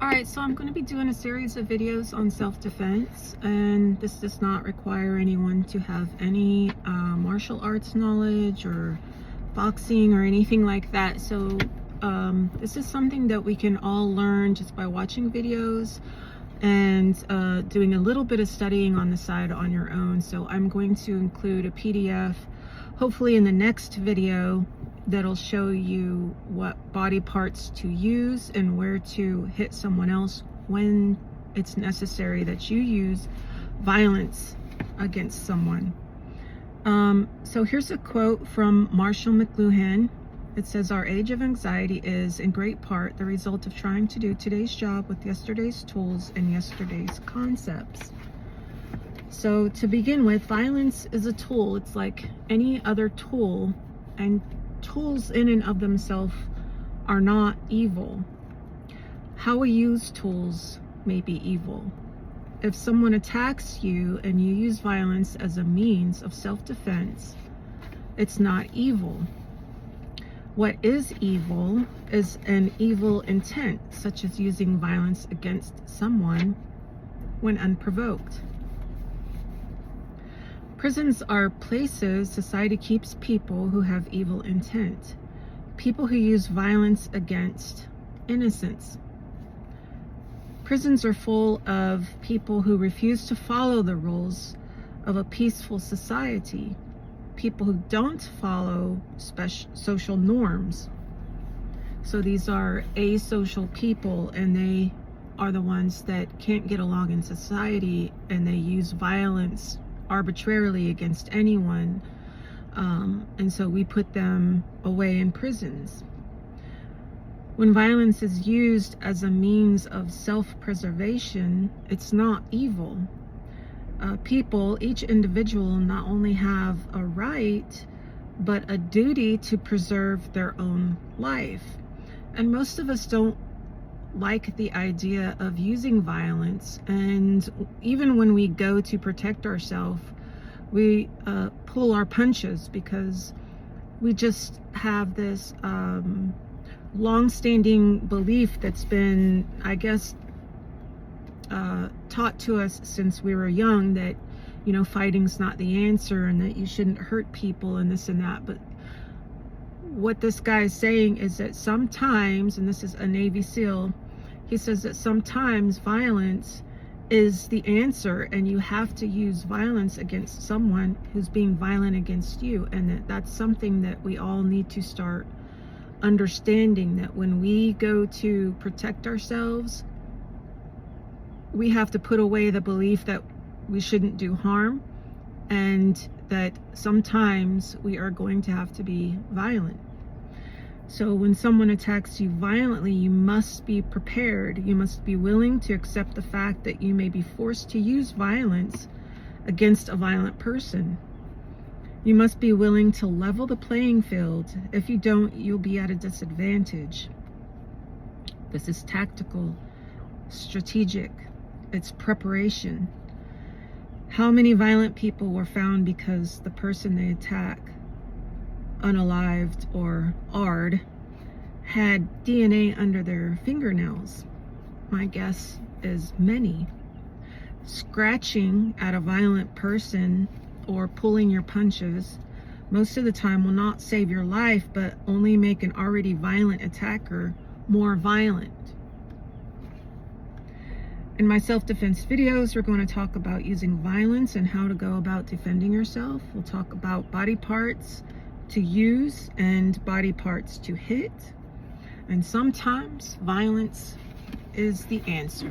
Alright, so I'm going to be doing a series of videos on self-defense, and this does not require anyone to have any martial arts knowledge or boxing or anything like that. So this is something that we can all learn just by watching videos and doing a little bit of studying on the side on your own. So I'm going to include a PDF, hopefully in the next video, that'll show you what body parts to use and where to hit someone else when it's necessary that you use violence against someone. So here's a quote from Marshall McLuhan. It says, "Our age of anxiety is, in great part, the result of trying to do today's job with yesterday's tools and yesterday's concepts." So to begin with, violence is a tool. It's like any other tool, and tools in and of themselves are not evil. How we use tools may be evil. If someone attacks you and you use violence as a means of self-defense, it's not evil. What is evil is an evil intent, such as using violence against someone when unprovoked. Prisons are places society keeps people who have evil intent, people who use violence against innocents. Prisons are full of people who refuse to follow the rules of a peaceful society, people who don't follow social norms. So these are asocial people, and they are the ones that can't get along in society, and they use violence arbitrarily against anyone, and so we put them away in prisons. When violence is used as a means of self-preservation, it's not evil. People, each individual, not only have a right but a duty to preserve their own life. And most of us don't like the idea of using violence, and even when we go to protect ourselves, we pull our punches because we just have this long-standing belief that's been, I guess, taught to us since we were young, that, you know, fighting's not the answer and that you shouldn't hurt people and this and that. But what this guy is saying is that sometimes, and this is a Navy SEAL, he says that sometimes violence is the answer, and you have to use violence against someone who's being violent against you. And that's something that we all need to start understanding, that when we go to protect ourselves, we have to put away the belief that we shouldn't do harm, and that sometimes we are going to have to be violent. So when someone attacks you violently, you must be prepared. You must be willing to accept the fact that you may be forced to use violence against a violent person. You must be willing to level the playing field. If you don't, you'll be at a disadvantage. This is tactical, strategic. It's preparation. How many violent people were found because the person they attack, unalived or AR'd, had DNA under their fingernails? My guess is many. Scratching at a violent person or pulling your punches most of the time will not save your life, but only make an already violent attacker more violent. In my self-defense videos, we're going to talk about using violence and how to go about defending yourself. We'll talk about body parts to use and body parts to hit. And sometimes violence is the answer.